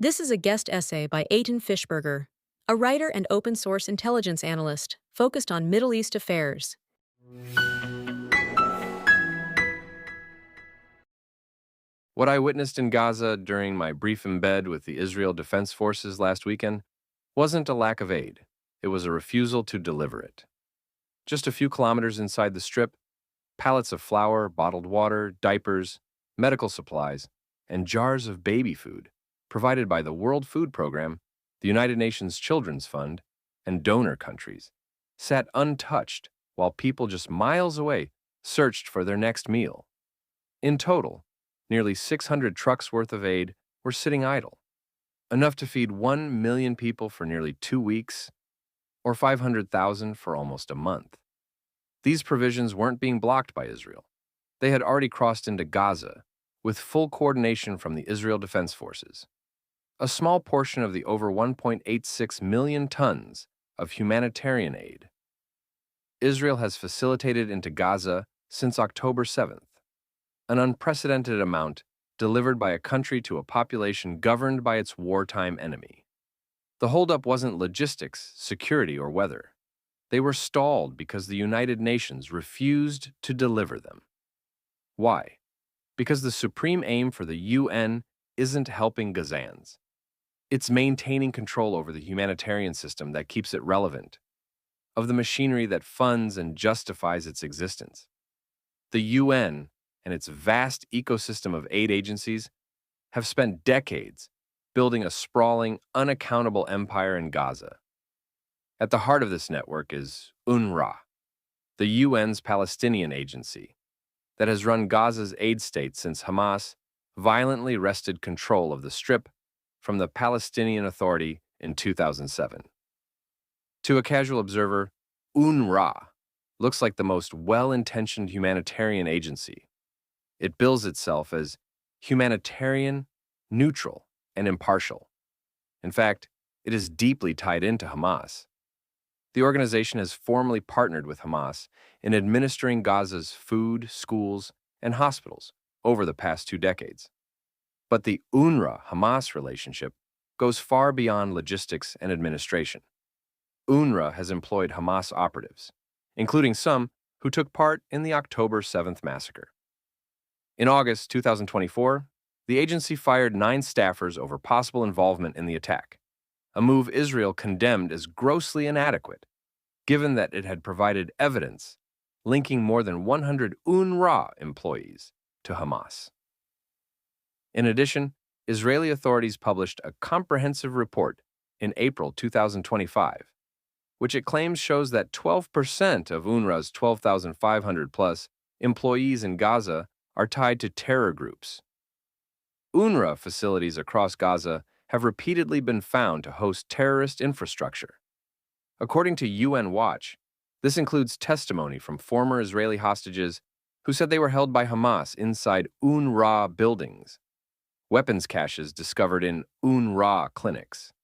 This is a guest essay by Eitan Fishberger, a writer and open source intelligence analyst focused on Middle East affairs. What I witnessed in Gaza during my brief embed with the Israel Defense Forces last weekend wasn't a lack of aid, it was a refusal to deliver it. Just a few kilometers inside the strip, pallets of flour, bottled water, diapers, medical supplies, and jars of baby food provided by the World Food Program, the United Nations Children's Fund, and donor countries sat untouched while people just miles away searched for their next meal. In total, nearly 600 trucks worth of aid were sitting idle, enough to feed 1 million people for nearly 2 weeks, or 500,000 for almost a month. These provisions weren't being blocked by Israel. They had already crossed into Gaza with full coordination from the Israel Defense Forces. A small portion of the over 1.86 million tons of humanitarian aid Israel has facilitated into Gaza since October 7th, an unprecedented amount delivered by a country to a population governed by its wartime enemy. The holdup wasn't logistics, security, or weather. They were stalled because the United Nations refused to deliver them. Why? Because the supreme aim for the UN isn't helping Gazans. It's maintaining control over the humanitarian system that keeps it relevant, of the machinery that funds and justifies its existence. The UN and its vast ecosystem of aid agencies have spent decades building a sprawling, unaccountable empire in Gaza. At the heart of this network is UNRWA, the UN's Palestinian agency, that has run Gaza's aid state since Hamas violently wrested control of the Strip from the Palestinian Authority in 2007. To a casual observer, UNRWA looks like the most well-intentioned humanitarian agency. It bills itself as humanitarian, neutral, and impartial. In fact, it is deeply tied into Hamas. The organization has formally partnered with Hamas in administering Gaza's food, schools, and hospitals over the past 2 decades. But the UNRWA-Hamas relationship goes far beyond logistics and administration. UNRWA has employed Hamas operatives, including some who took part in the October 7th massacre. In August 2024, the agency fired 9 staffers over possible involvement in the attack, a move Israel condemned as grossly inadequate, given that it had provided evidence linking more than 100 UNRWA employees to Hamas. In addition, Israeli authorities published a comprehensive report in April 2025, which it claims shows that 12% of UNRWA's 12,500-plus employees in Gaza are tied to terror groups. UNRWA facilities across Gaza have repeatedly been found to host terrorist infrastructure. According to UN Watch, this includes testimony from former Israeli hostages who said they were held by Hamas inside UNRWA buildings, weapons caches discovered in UNRWA clinics,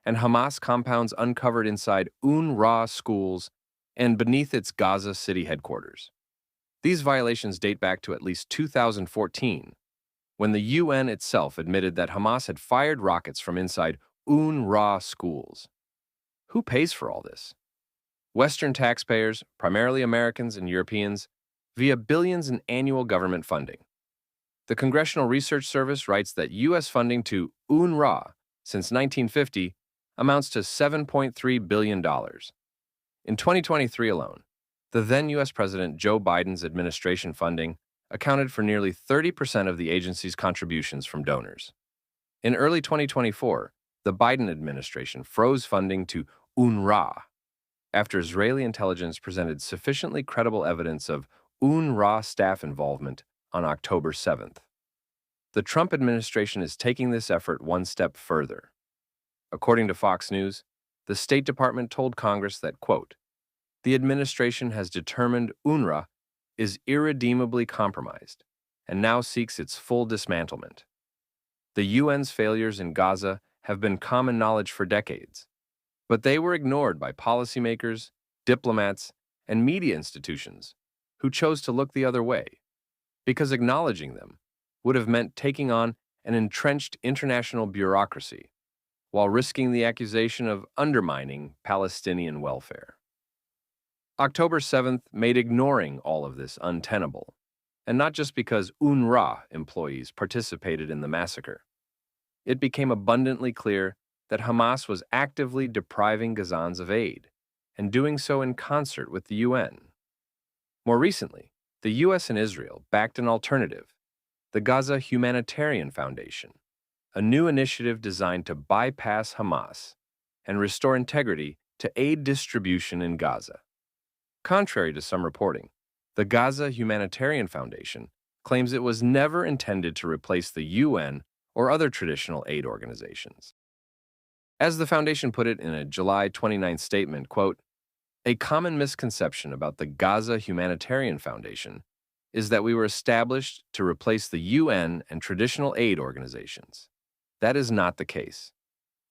and Hamas compounds uncovered inside UNRWA schools and beneath its Gaza City headquarters. These violations date back to at least 2014, when the UN itself admitted that Hamas had fired rockets from inside UNRWA schools. Who pays for all this? Western taxpayers, primarily Americans and Europeans, via billions in annual government funding. The Congressional Research Service writes that U.S. funding to UNRWA since 1950 amounts to $7.3 billion. In 2023 alone, the then U.S. President Joe Biden's administration funding accounted for nearly 30% of the agency's contributions from donors. In early 2024, the Biden administration froze funding to UNRWA after Israeli intelligence presented sufficiently credible evidence of UNRWA staff involvement on October 7th. The Trump administration is taking this effort one step further. According to Fox News, the State Department told Congress that, quote, "The administration has determined UNRWA is irredeemably compromised and now seeks its full dismantlement. The UN's failures in Gaza have been common knowledge for decades, but they were ignored by policymakers, diplomats, and media institutions who chose to look the other way, because acknowledging them would have meant taking on an entrenched international bureaucracy, while risking the accusation of undermining Palestinian welfare. October 7th made ignoring all of this untenable, and not just because UNRWA employees participated in the massacre. It became abundantly clear that Hamas was actively depriving Gazans of aid, and doing so in concert with the UN. More recently, the US and Israel backed an alternative, the Gaza Humanitarian Foundation, a new initiative designed to bypass Hamas and restore integrity to aid distribution in Gaza. Contrary to some reporting, the Gaza Humanitarian Foundation claims it was never intended to replace the UN or other traditional aid organizations. As the foundation put it in a July 29 statement, quote, "A common misconception about the Gaza Humanitarian Foundation is that we were established to replace the UN and traditional aid organizations. That is not the case.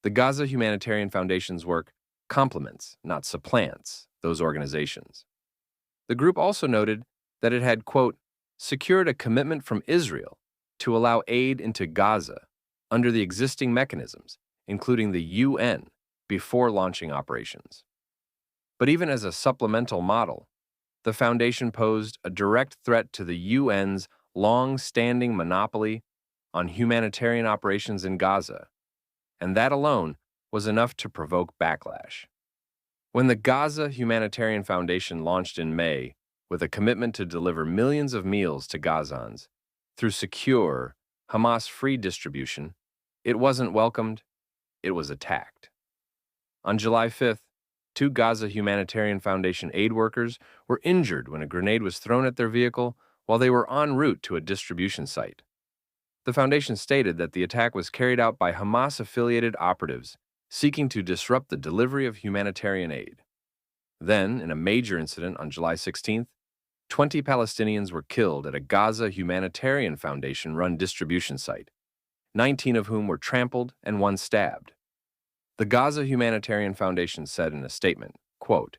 The Gaza Humanitarian Foundation's work complements, not supplants, those organizations." The group also noted that it had, quote, "secured a commitment from Israel to allow aid into Gaza under the existing mechanisms, including the UN, before launching operations." But even as a supplemental model, the foundation posed a direct threat to the UN's long-standing monopoly on humanitarian operations in Gaza, and that alone was enough to provoke backlash. When the Gaza Humanitarian Foundation launched in May with a commitment to deliver millions of meals to Gazans through secure, Hamas-free distribution, it wasn't welcomed, it was attacked. On July 5th, 2 Gaza Humanitarian Foundation aid workers were injured when a grenade was thrown at their vehicle while they were en route to a distribution site. The foundation stated that the attack was carried out by Hamas-affiliated operatives seeking to disrupt the delivery of humanitarian aid. Then, in a major incident on July 16th, 20 Palestinians were killed at a Gaza Humanitarian Foundation-run distribution site, 19 of whom were trampled and 1 stabbed. The Gaza Humanitarian Foundation said in a statement, quote,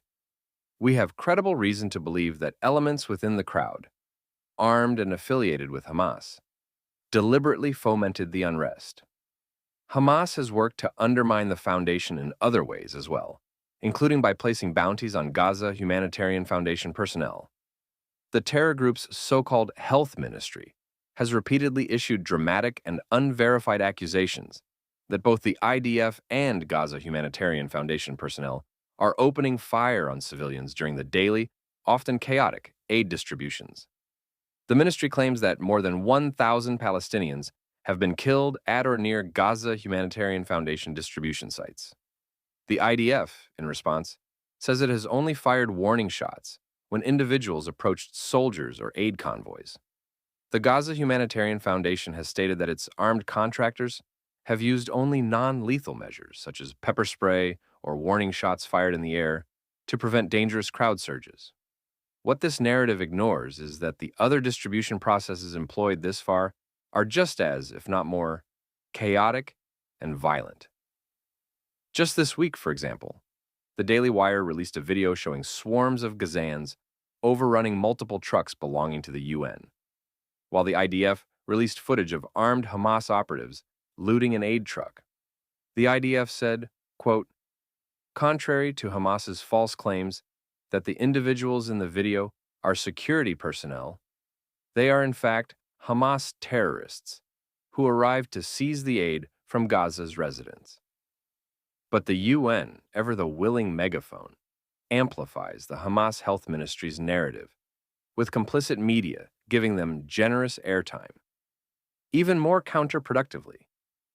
"We have credible reason to believe that elements within the crowd, armed and affiliated with Hamas, deliberately fomented the unrest. Hamas has worked to undermine the foundation in other ways as well, including by placing bounties on Gaza Humanitarian Foundation personnel. The terror group's so-called health ministry has repeatedly issued dramatic and unverified accusations that both the IDF and Gaza Humanitarian Foundation personnel are opening fire on civilians during the daily, often chaotic, aid distributions. The ministry claims that more than 1,000 Palestinians have been killed at or near Gaza Humanitarian Foundation distribution sites. The IDF, in response, says it has only fired warning shots when individuals approached soldiers or aid convoys. The Gaza Humanitarian Foundation has stated that its armed contractors have used only non-lethal measures, such as pepper spray or warning shots fired in the air, to prevent dangerous crowd surges. What this narrative ignores is that the other distribution processes employed this far are just as, if not more, chaotic and violent. Just this week, for example, the Daily Wire released a video showing swarms of Gazans overrunning multiple trucks belonging to the UN, while the IDF released footage of armed Hamas operatives looting an aid truck. The IDF said, quote, "Contrary to Hamas's false claims that the individuals in the video are security personnel, they are in fact Hamas terrorists who arrived to seize the aid from Gaza's residents." But the UN, ever the willing megaphone, amplifies the Hamas Health Ministry's narrative, with complicit media giving them generous airtime. Even more counterproductively,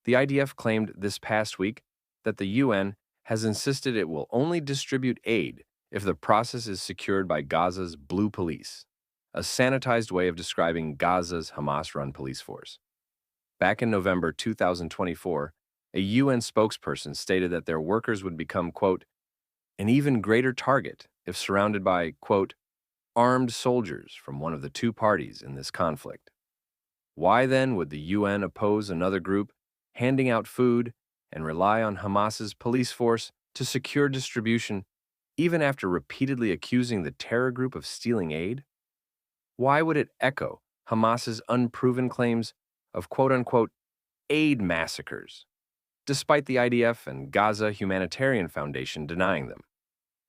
the IDF claimed this past week that the UN has insisted it will only distribute aid if the process is secured by Gaza's Blue Police, a sanitized way of describing Gaza's Hamas-run police force. Back in November 2024, a UN spokesperson stated that their workers would become, quote, "an even greater target if surrounded by, quote, armed soldiers from one of the two parties in this conflict." Why then would the UN oppose another group handing out food and rely on Hamas's police force to secure distribution even after repeatedly accusing the terror group of stealing aid? Why would it echo Hamas's unproven claims of quote-unquote aid massacres, despite the IDF and Gaza Humanitarian Foundation denying them,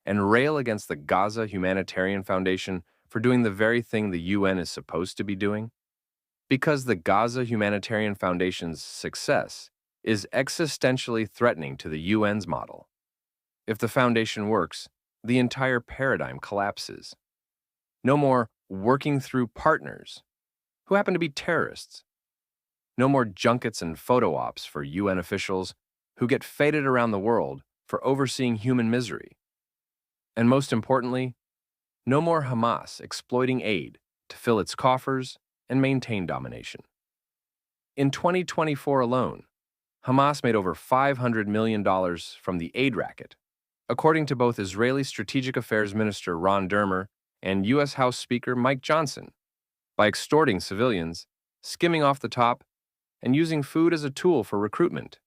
and rail against the Gaza Humanitarian Foundation for doing the very thing the UN is supposed to be doing? Because the Gaza Humanitarian Foundation's success is existentially threatening to the UN's model. If the foundation works, the entire paradigm collapses. No more working through partners who happen to be terrorists. No more junkets and photo ops for UN officials who get feted around the world for overseeing human misery. And most importantly, no more Hamas exploiting aid to fill its coffers and maintain domination. In 2024 alone, Hamas made over $500 million from the aid racket, according to both Israeli Strategic Affairs Minister Ron Dermer and U.S. House Speaker Mike Johnson, by extorting civilians, skimming off the top, and using food as a tool for recruitment.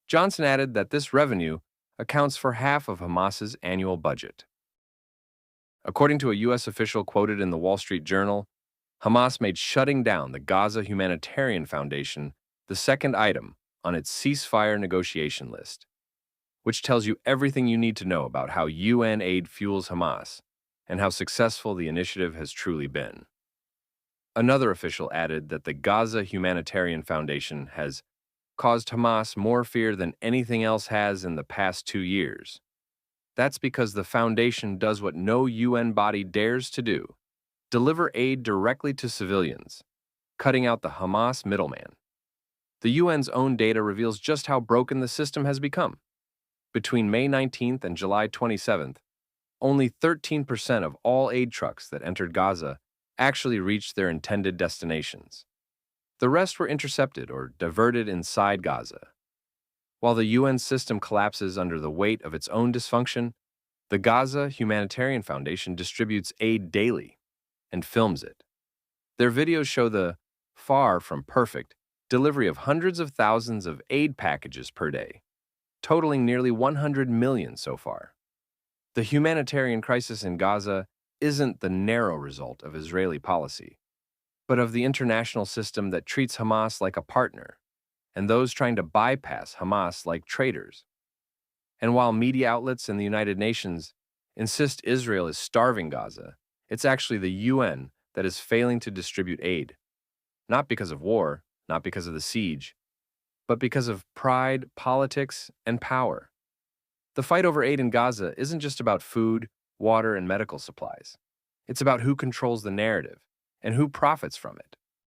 Johnson added that this revenue accounts for half of Hamas's annual budget. According to a U.S. official quoted in the Wall Street Journal, Hamas made shutting down the Gaza Humanitarian Foundation the second item on its ceasefire negotiation list, which tells you everything you need to know about how UN aid fuels Hamas and how successful the initiative has truly been. Another official added that the Gaza Humanitarian Foundation has caused Hamas more fear than anything else has in the past 2 years. That's because the foundation does what no UN body dares to do: deliver aid directly to civilians, cutting out the Hamas middleman. The UN's own data reveals just how broken the system has become. Between May 19th and July 27th, only 13% of all aid trucks that entered Gaza actually reached their intended destinations. The rest were intercepted or diverted inside Gaza. While the UN system collapses under the weight of its own dysfunction, the Gaza Humanitarian Foundation distributes aid daily and films it. Their videos show the far from perfect delivery of hundreds of thousands of aid packages per day, totaling nearly 100 million so far. The humanitarian crisis in Gaza isn't the narrow result of Israeli policy, but of the international system that treats Hamas like a partner, and those trying to bypass Hamas like traitors. And while media outlets and the United Nations insist Israel is starving Gaza, it's actually the UN that is failing to distribute aid, not because of war, not because of the siege, but because of pride, politics, and power. The fight over aid in Gaza isn't just about food, water, and medical supplies. It's about who controls the narrative and who profits from it.